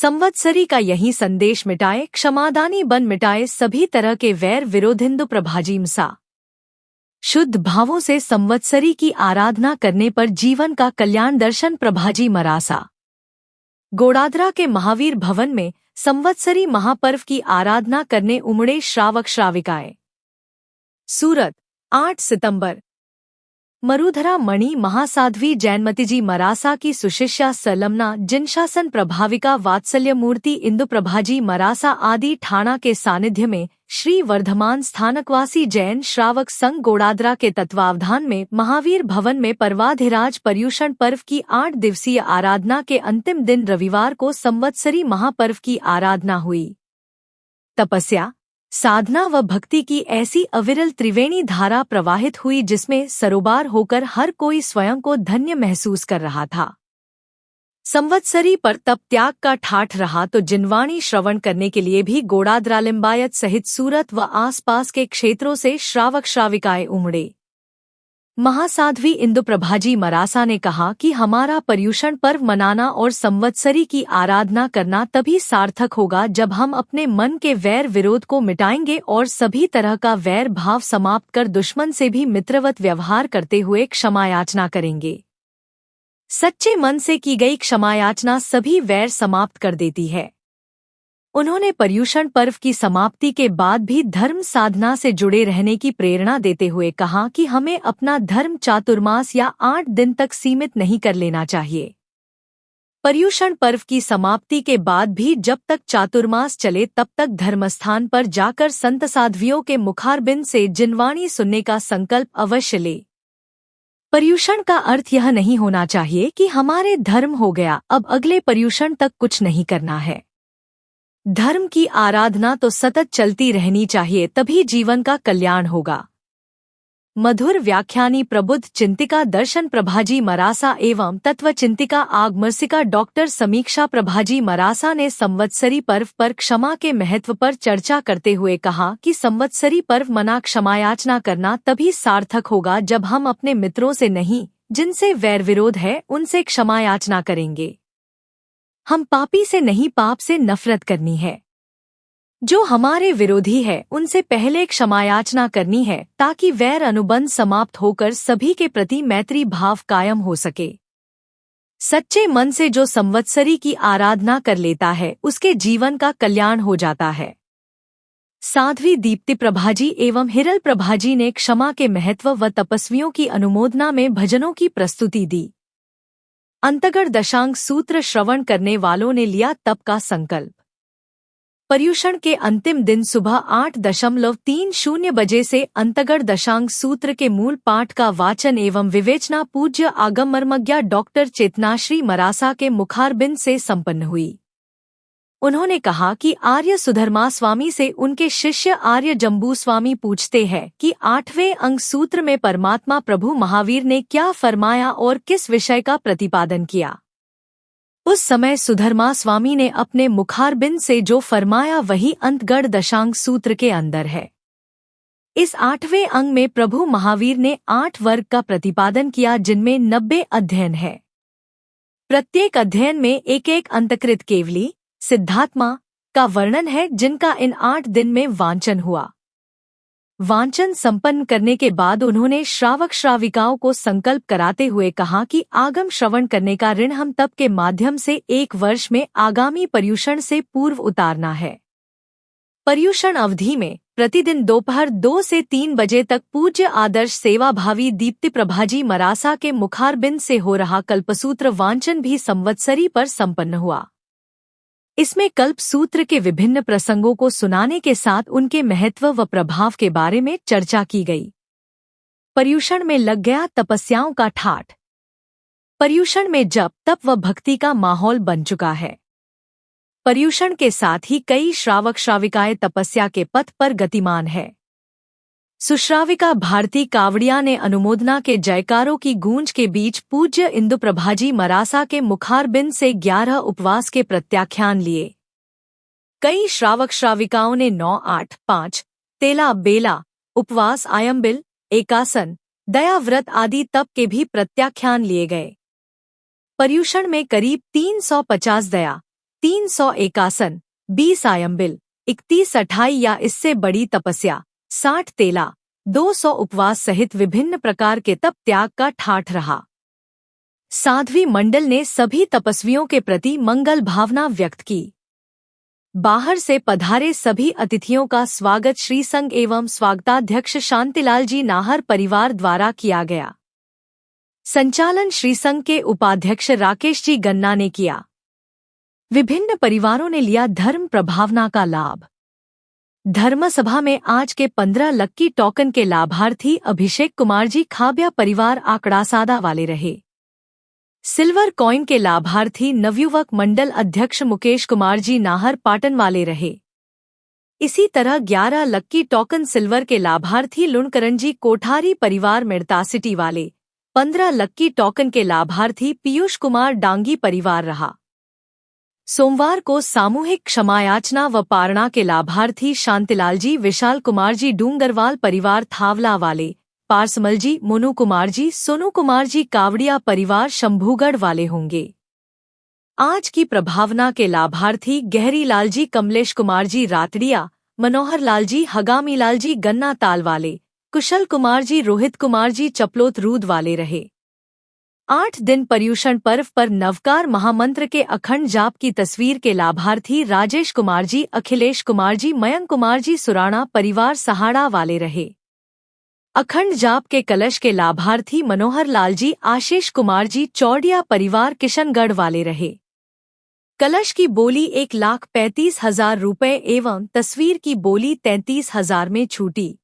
संवत्सरी का यही संदेश मिटाए क्षमादानी बन मिटाए सभी तरह के वैर विरोधिंदु प्रभाजीमसा। शुद्ध भावों से संवत्सरी की आराधना करने पर जीवन का कल्याण दर्शन प्रभाजी मरासा। गोड़ादरा के महावीर भवन में संवत्सरी महापर्व की आराधना करने उमड़े श्रावक श्राविकाएं। सूरत 8 सितंबर। मरुधरा मणि महासाध्वी जैनमतीजी मरासा की सुशिष्या सलमना जिनशासन प्रभाविका वात्सल्य मूर्ति इंदु प्रभाजी मरासा आदि ठाणा के सानिध्य में श्री वर्धमान स्थानकवासी जैन श्रावक संघ गोड़ादरा के तत्वावधान में महावीर भवन में पर्वाधिराज पर्युषण पर्व की 8 दिवसीय आराधना के अंतिम दिन रविवार को संवत्सरी महापर्व की आराधना हुई। तपस्या, साधना व भक्ति की ऐसी अविरल त्रिवेणी धारा प्रवाहित हुई जिसमें सरोबार होकर हर कोई स्वयं को धन्य महसूस कर रहा था। संवत्सरी पर तप त्याग का ठाठ रहा तो जिनवाणी श्रवण करने के लिए भी गोड़ादरा लिंबायत सहित सूरत व आसपास के क्षेत्रों से श्रावक श्राविकाएं उमड़े। महासाध्वी इंदु प्रभाजी मरासा ने कहा कि हमारा पर्युषण पर्व मनाना और संवत्सरी की आराधना करना तभी सार्थक होगा जब हम अपने मन के वैर विरोध को मिटाएंगे और सभी तरह का वैर भाव समाप्त कर दुश्मन से भी मित्रवत व्यवहार करते हुए क्षमायाचना करेंगे। सच्चे मन से की गई क्षमायाचना सभी वैर समाप्त कर देती है। उन्होंने पर्युषण पर्व की समाप्ति के बाद भी धर्म साधना से जुड़े रहने की प्रेरणा देते हुए कहा कि हमें अपना धर्म चातुर्मास या 8 दिन तक सीमित नहीं कर लेना चाहिए। पर्युषण पर्व की समाप्ति के बाद भी जब तक चातुर्मास चले तब तक धर्मस्थान पर जाकर संत साध्वियों के मुखारबिंद से जिनवाणी सुनने का संकल्प अवश्य ले। पर्युषण का अर्थ यह नहीं होना चाहिए कि हमारे धर्म हो गया, अब अगले पर्युषण तक कुछ नहीं करना है। धर्म की आराधना तो सतत चलती रहनी चाहिए, तभी जीवन का कल्याण होगा। मधुर व्याख्यानी प्रबुद्ध चिंतिका दर्शन प्रभाजी मरासा एवं तत्व चिंतिका आगमर्सिका डॉक्टर समीक्षा प्रभाजी मरासा ने संवत्सरी पर्व पर क्षमा के महत्व पर चर्चा करते हुए कहा कि संवत्सरी पर्व मना क्षमायाचना करना तभी सार्थक होगा जब हम अपने मित्रों से नहीं, जिनसे वैर विरोध है, उनसे क्षमायाचना करेंगे। हम पापी से नहीं, पाप से नफरत करनी है। जो हमारे विरोधी है उनसे पहले क्षमायाचना करनी है ताकि वैर अनुबंध समाप्त होकर सभी के प्रति मैत्री भाव कायम हो सके। सच्चे मन से जो संवत्सरी की आराधना कर लेता है उसके जीवन का कल्याण हो जाता है। साध्वी दीप्ति प्रभाजी एवं हिरल प्रभाजी ने क्षमा के महत्व व तपस्वियों की अनुमोदना में भजनों की प्रस्तुति दी। अंतगढ़ दशांग सूत्र श्रवण करने वालों ने लिया तप का संकल्प। पर्युषण के अंतिम दिन सुबह 8:30 बजे से अंतगढ़ दशांग सूत्र के मूल पाठ का वाचन एवं विवेचना पूज्य आगम मर्मज्ञा डॉक्टर चेतनाश्री मरासा के मुखारबिंद से संपन्न हुई। उन्होंने कहा कि आर्य सुधर्मा स्वामी से उनके शिष्य आर्य जम्बू स्वामी पूछते हैं कि 8वें अंग सूत्र में परमात्मा प्रभु महावीर ने क्या फरमाया और किस विषय का प्रतिपादन किया। उस समय सुधर्मा स्वामी ने अपने मुखारबिंद से जो फरमाया वही अंतगढ़ दशांग सूत्र के अंदर है। इस 8वें अंग में प्रभु महावीर ने 8 वर्ग का प्रतिपादन किया जिनमें 90 अध्ययन है। प्रत्येक अध्ययन में एक एक अंतकृत केवली सिद्धात्मा का वर्णन है जिनका इन 8 दिन में वांचन हुआ। वांचन संपन्न करने के बाद उन्होंने श्रावक श्राविकाओं को संकल्प कराते हुए कहा कि आगम श्रवण करने का ऋण हम तप के माध्यम से 1 वर्ष में आगामी पर्युषण से पूर्व उतारना है। पर्युषण अवधि में प्रतिदिन दोपहर 2 से 3 बजे तक पूज्य आदर्श सेवाभावी दीप्ति प्रभाजी मरासा के मुखारबिंद से हो रहा कल्पसूत्र वांचन भी संवत्सरी पर संपन्न हुआ। इसमें कल्प सूत्र के विभिन्न प्रसंगों को सुनाने के साथ उनके महत्व व प्रभाव के बारे में चर्चा की गई। पर्युषण में लग गया तपस्याओं का ठाठ। पर्युषण में जप तप व भक्ति का माहौल बन चुका है। पर्युषण के साथ ही कई श्रावक श्राविकाएं तपस्या के पथ पर गतिमान है। सुश्राविका भारती कावड़िया ने अनुमोदना के जयकारों की गूंज के बीच पूज्य इंदु प्रभाजी मरासा के मुखारबिंद से 11 उपवास के प्रत्याख्यान लिए। कई श्रावक श्राविकाओं ने 9, 8, 5, तेला बेला उपवास, आयम्बिल, एकासन, दया व्रत आदि तप के भी प्रत्याख्यान लिए गए। पर्युषण में करीब 350 दया, 301 आसन, 20 आयम्बिल, 31 अठाई या इससे बड़ी तपस्या, 60 तेला, 200 उपवास सहित विभिन्न प्रकार के तप त्याग का ठाठ रहा। साध्वी मंडल ने सभी तपस्वियों के प्रति मंगल भावना व्यक्त की। बाहर से पधारे सभी अतिथियों का स्वागत श्री संघ एवं स्वागताध्यक्ष शांतिलाल जी नाहर परिवार द्वारा किया गया। संचालन श्री संघ के उपाध्यक्ष राकेश जी गन्ना ने किया। विभिन्न परिवारों ने लिया धर्म प्रभावना का लाभ। धर्मसभा में आज के 15 लक्की टोकन के लाभार्थी अभिषेक कुमार जी खाब्या परिवार आकड़ासादा वाले रहे। सिल्वर कॉइन के लाभार्थी नवयुवक मंडल अध्यक्ष मुकेश कुमार जी नाहर पाटन वाले रहे। इसी तरह 11 लक्की टोकन सिल्वर के लाभार्थी लुणकरण जी कोठारी परिवार मिड़तासिटी वाले, 15 लक्की टोकन के लाभार्थी पीयूष कुमार डांगी परिवार रहा। सोमवार को सामूहिक क्षमायाचना व पारणा के लाभार्थी शांतिलाल जी विशाल कुमार जी डूंगरवाल परिवार थावला वाले, पारसमल जी मोनू कुमार जी सोनू कुमार जी कावड़िया परिवार शंभूगढ़ वाले होंगे। आज की प्रभावना के लाभार्थी गहरी लाल जी कमलेश कुमार जी रातड़िया, मनोहर लाल जी हगामी लाल जी गन्ना ताल वाले, कुशल कुमार जी रोहित कुमार जी चपलोत रूद वाले रहे। 8 दिन पर्युषण पर्व पर नवकार महामंत्र के अखंड जाप की तस्वीर के लाभार्थी राजेश कुमार जी अखिलेश कुमार जी मयंक कुमार जी सुराणा परिवार सहाड़ा वाले रहे। अखंड जाप के कलश के लाभार्थी मनोहर लाल जी आशीष कुमार जी चौड़िया परिवार किशनगढ़ वाले रहे। कलश की बोली 1,35,000 रुपये एवं तस्वीर की बोली 33,000 में छूटी।